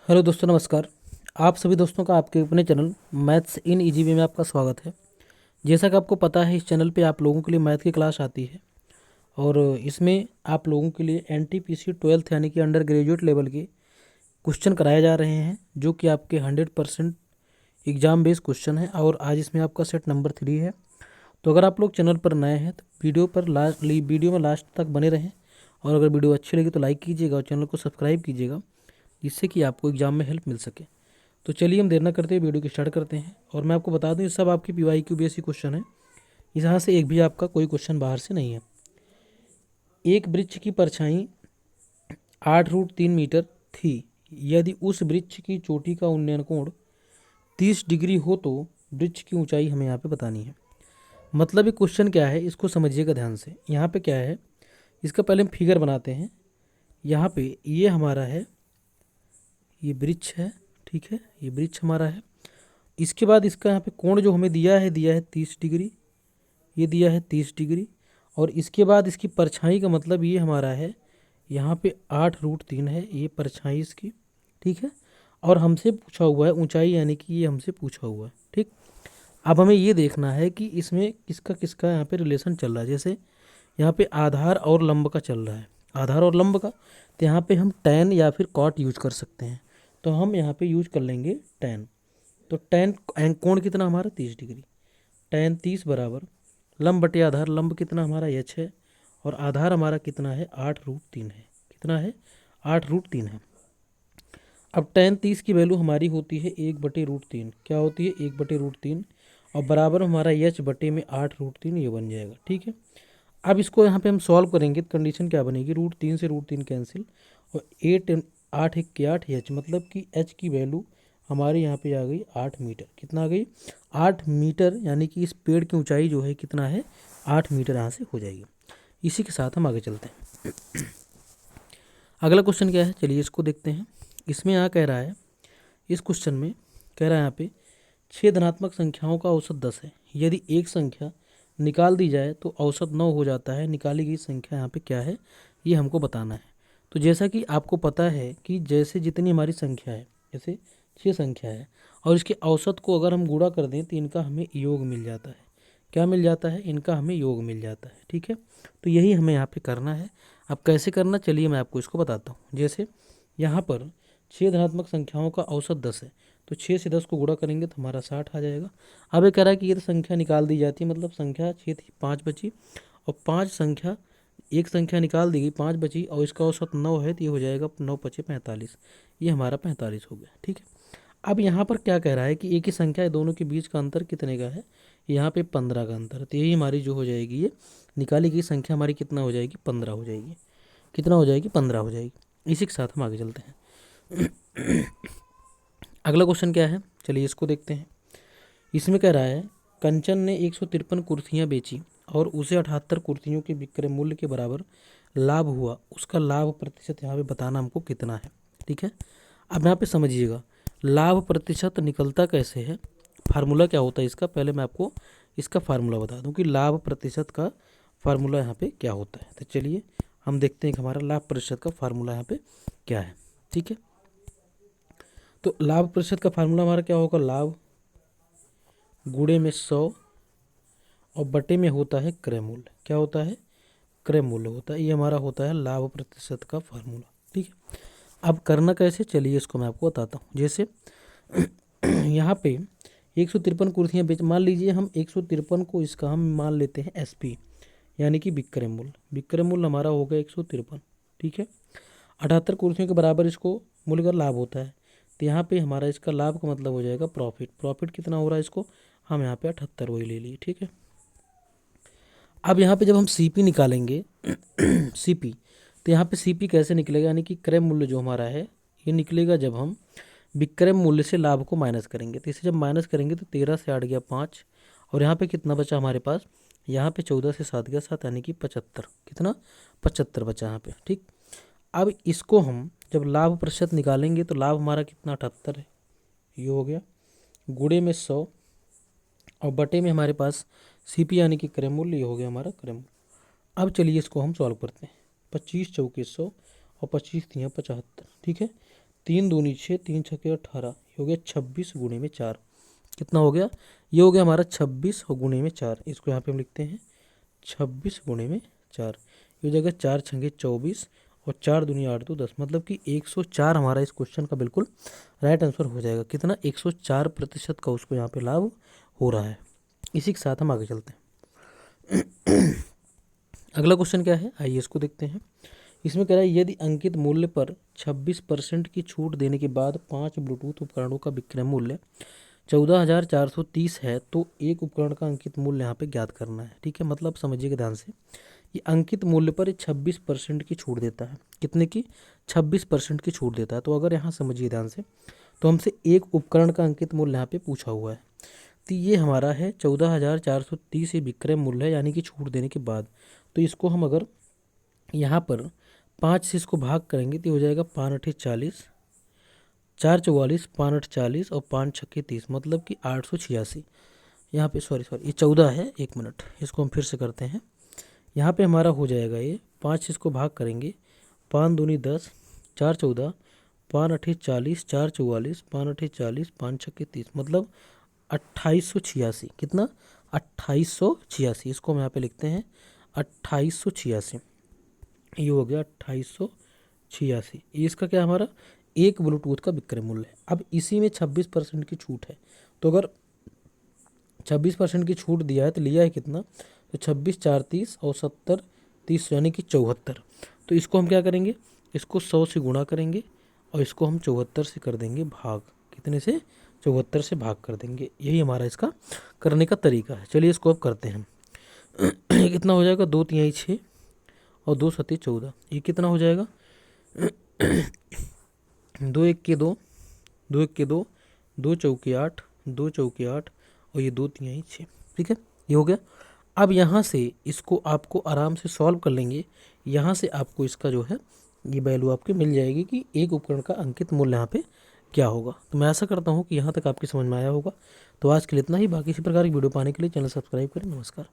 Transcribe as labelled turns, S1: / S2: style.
S1: Hello दोस्तों, नमस्कार। आप सभी दोस्तों का आपके अपने चैनल मैथ्स इन ईजीवे में आपका स्वागत है। जैसा कि आपको पता है, इस चैनल पे आप लोगों के लिए मैथ की क्लास आती है और इसमें आप लोगों के लिए एनटीपीसी 12th यानी कि अंडर ग्रेजुएट लेवल के क्वेश्चन कराए जा रहे हैं, जो कि आपके 100% एग्जाम बेस्ड क्वेश्चन है और आज इसमें आपका सेट नंबर 3 है। तो अगर आप लोग चैनल पर नए हैं तो वीडियो में लास्ट तक बने रहें और अगर वीडियो अच्छी लगी तो लाइक कीजिएगा और चैनल को सब्सक्राइब कीजिएगा, जिससे कि आपको एग्जाम में हेल्प मिल सके। तो चलिए हम देर न करते हुए वीडियो की स्टार्ट करते हैं। और मैं आपको बता दूं, ये सब आपकी PYQ बेसिक क्वेश्चन है, यहाँ से एक भी आपका कोई क्वेश्चन बाहर से नहीं है। एक वृक्ष की परछाई 8√3 मीटर थी। यदि उस वृक्ष की चोटी का उन्नयन कोण 30 डिग्री हो तो वृक्ष की ऊंचाई हमें यहाँ पे बतानी है। मतलब ये क्वेश्चन क्या है, इसको समझिएगा ध्यान से। यहाँ पे क्या है, इसका पहले हम फिगर बनाते हैं। यहाँ पे ये हमारा है, ये वृक्ष है, ठीक है, ये वृक्ष हमारा है। इसके बाद इसका यहाँ पे कोण जो हमें दिया है 30 डिग्री, ये दिया है 30 डिग्री। और इसके बाद इसकी परछाई का मतलब ये हमारा है, यहाँ पे 8√3 है ये परछाई इसकी, ठीक है। और हमसे पूछा हुआ है ऊंचाई, यानी कि ये हमसे पूछा हुआ है, ठीक। अब हमें ये देखना है कि इसमें किसका किसका यहाँ पे रिलेशन चल रहा है। जैसे यहाँ पे आधार और लंब का चल रहा है, आधार और लंब का, तो यहाँ पे हम tan या फिर cot यूज कर सकते हैं। तो हम यहाँ पे यूज कर लेंगे tan। तो tan कोण कितना हमारा 30 डिग्री, tan 30 बराबर लंब बटे आधार, लंब कितना हमारा h है और आधार हमारा कितना है 8√3 है। कितना है 8√3 है। अब tan 30 की वैल्यू हमारी होती है 1/√3। क्या होती है 1/√3 और बराबर हमारा h बटे में 8√3, ये बन जाएगा, ठीक है। अब इसको यहाँ पे हम सॉल्व करेंगे तो कंडीशन क्या बनेगी, √3 से √3 कैंसिल और 8 1 के 8 h, मतलब कि h की वैल्यू हमारे यहाँ पे आ गई 8 मीटर। कितना आ गई 8 मीटर, यानी कि इस पेड़ की ऊंचाई जो है कितना है 8 मीटर यहाँ से हो जाएगी। इसी के साथ हम आगे चलते हैं। अगला क्वेश्चन क्या है, चलिए इसको देखते हैं। इसमें यहाँ कह रहा है, इस क्वेश्चन में कह रहा है यहाँ पे 6 धनात्मक संख्याओं का औसत 10 है। यदि एक संख्या निकाल दी जाए तो औसत 9 हो जाता है। निकाली गई संख्या यहाँ पे क्या है, ये हमको बताना है। तो जैसा कि आपको पता है कि जैसे जितनी हमारी संख्या है, जैसे 6 संख्या है और इसके औसत को अगर हम गुणा कर दें तो इनका हमें योग मिल जाता है। क्या मिल जाता है, इनका हमें योग मिल जाता है, ठीक है। तो यही हमें यहाँ पे करना है। अब कैसे करना, चलिए मैं आपको इसको बताता हूँ। जैसे यहाँ पर 6 धनात्मक संख्याओं का औसत 10 है, तो 6 से 10 को गुणा करेंगे तो हमारा 60 आ जाएगा। अब ये कह रहा है कि ये तो संख्या निकाल दी जाती है, मतलब संख्या 6 थी 5 बची और 5 संख्या, एक संख्या निकाल दी गई 5 बची और इसका औसत 9 है, तो ये हो जाएगा 9 5 45, ये हमारा 45 हो गया, ठीक है। अब यहाँ पर क्या कह रहा है कि एक ही संख्या है, दोनों के बीच का अंतर कितने का है, यहाँ पे 15 का अंतर है। तो यही हमारी जो हो जाएगी, ये निकाली गई संख्या हमारी कितना हो जाएगी 15 हो जाएगी। कितना हो जाएगी 15 हो जाएगी। इसी के साथ हम आगे चलते हैं। अगला क्वेश्चन क्या है, चलिए इसको देखते हैं। इसमें कह रहा है, कंचन ने 153 कुर्सियाँ बेची और उसे 78 कुर्सियों के विक्रय मूल्य के बराबर लाभ हुआ। उसका लाभ प्रतिशत यहाँ पे बताना हमको कितना है, ठीक है। अब यहाँ पे समझिएगा, लाभ प्रतिशत निकलता कैसे है, फार्मूला क्या होता है इसका, पहले मैं आपको इसका फार्मूला बता दूं कि लाभ प्रतिशत का फार्मूला यहाँ पे क्या होता है। तो चलिए हम देखते हैं कि हमारा लाभ प्रतिशत का फार्मूला यहाँ पे क्या है, ठीक है। तो लाभ प्रतिशत का फार्मूला हमारा क्या होगा, लाभ गुणे में 100 और बटे में होता है क्रय मूल्य। क्या होता है, क्रय मूल्य होता है। ये हमारा होता है लाभ प्रतिशत का फार्मूला, ठीक है। अब करना कैसे, चलिए इसको मैं आपको बताता हूँ। जैसे यहाँ पे 153 कुर्सियाँ बेच, मान लीजिए हम 153 को, इसका हम मान लेते हैं SP, यानी कि विक्रय मूल्य। विक्रय मूल्य हमारा हो गया 153, ठीक है। 78 कुर्सियों के बराबर इसको मूल्य का लाभ होता है, तो यहाँ पे हमारा इसका लाभ का मतलब हो जाएगा प्रॉफिट। प्रॉफिट कितना हो रहा है इसको, हम यहाँ पे 78 वही ले लिए, ठीक है। अब यहाँ पे जब हम CP निकालेंगे CP, तो यहाँ पे CP कैसे निकलेगा, यानी कि क्रय मूल्य जो हमारा है ये निकलेगा जब हम विक्रय मूल्य से लाभ को माइनस करेंगे। तो इसे जब माइनस करेंगे तो 13 से 8 गया 5 और यहाँ पे कितना बचा हमारे पास, यहाँ पे 14 से 7 गया 7, यानी कि 75। कितना 75 बचा यहाँ पे, ठीक। अब इसको हम जब लाभ प्रतिशत निकालेंगे तो लाभ हमारा कितना 78 है, ये हो गया, गुणे में 100 और बटे में हमारे पास CP यानी कि क्रय मूल्य, ये हो गया हमारा क्रय मूल्य। अब चलिए इसको हम सॉल्व करते हैं। 25 चौके 100 और 25 तियाँ 75, ठीक है। 3 दूनी 6, 3 छक्के 18, ये हो गया 26 गुणे में 4। कितना हो गया? ये हो गया हमारा 26 और गुणे में 4। इसको यहाँ पे हम लिखते हैं 26 गुणे में 4। ये हो जाएगा 4 छंगे 24 और 4 दूनी 8 तो 10, मतलब कि 104 हमारा इस क्वेश्चन का बिल्कुल राइट आंसर हो जाएगा। कितना? 104% का उसको यहाँ पे लाभ हो रहा है। इसी के साथ हम आगे चलते हैं। अगला क्वेश्चन क्या है, आइए इसको देखते हैं। इसमें कह रहा है यदि अंकित मूल्य पर 26% की छूट देने के बाद 5 ब्लूटूथ उपकरणों का विक्रय मूल्य 14,430 है तो एक उपकरण का अंकित मूल्य यहाँ पे ज्ञात करना है। ठीक है, मतलब समझिएगा ध्यान से, ये अंकित मूल्य पर 26% की छूट देता है। कितने की? 26% की छूट देता है। तो अगर यहाँ समझिए ध्यान से, तो हमसे एक उपकरण का अंकित मूल्य यहाँ पे पूछा हुआ है। तो ये हमारा है 14,430 ये विक्रय मूल्य है, यानी कि छूट देने के बाद। तो इसको हम अगर यहाँ पर 5 से इसको भाग करेंगे तो हो जाएगा 5 8 40, 4 44, 5 8 40 और 5 छक्के 30, मतलब कि 886। यहाँ पे सॉरी ये 14 है, 1 मिनट, इसको हम फिर से करते हैं। यहाँ पे हमारा हो जाएगा ये 5 से इसको भाग करेंगे, 5 दूनी 10, 4 14, 5 8 40, 4 44, 5 8 40, 5 छक्के 30, मतलब 2886। कितना? 2886। इसको हम यहाँ पे लिखते हैं 2886। ये हो गया 2886। इसका क्या हमारा एक ब्लूटूथ का विक्रय मूल्य है। अब इसी में 26% की छूट है, तो अगर 26% की छूट दिया है तो लिया है कितना? तो 26 4 30 और 70 30, यानी कि 74। तो इसको हम क्या करेंगे? इसको 100 से गुणा करेंगे और इसको हम 74 से कर देंगे भाग। कितने से? 74 से भाग कर देंगे। यही हमारा इसका करने का तरीका है। चलिए इसको अब करते हैं। कितना हो जाएगा? 2 तिहाई 6 और 2 सत्ते 14। ये कितना हो जाएगा? 2 1 के 2, 2 1 के 2, 2 चौके 8, 2 चौके 8 और ये 2 तिहाई 6। ठीक है, ये हो गया। अब यहाँ से इसको आपको आराम से सॉल्व कर लेंगे। यहाँ से आपको इसका जो है ये वैल्यू आपकी मिल जाएगी कि एक उपकरण का अंकित मूल्य यहाँ पे क्या होगा। तो मैं ऐसा करता हूँ कि यहाँ तक आपकी समझ में आया होगा। तो आज के लिए इतना ही। बाकी इसी प्रकार की वीडियो पाने के लिए चैनल सब्सक्राइब करें। नमस्कार।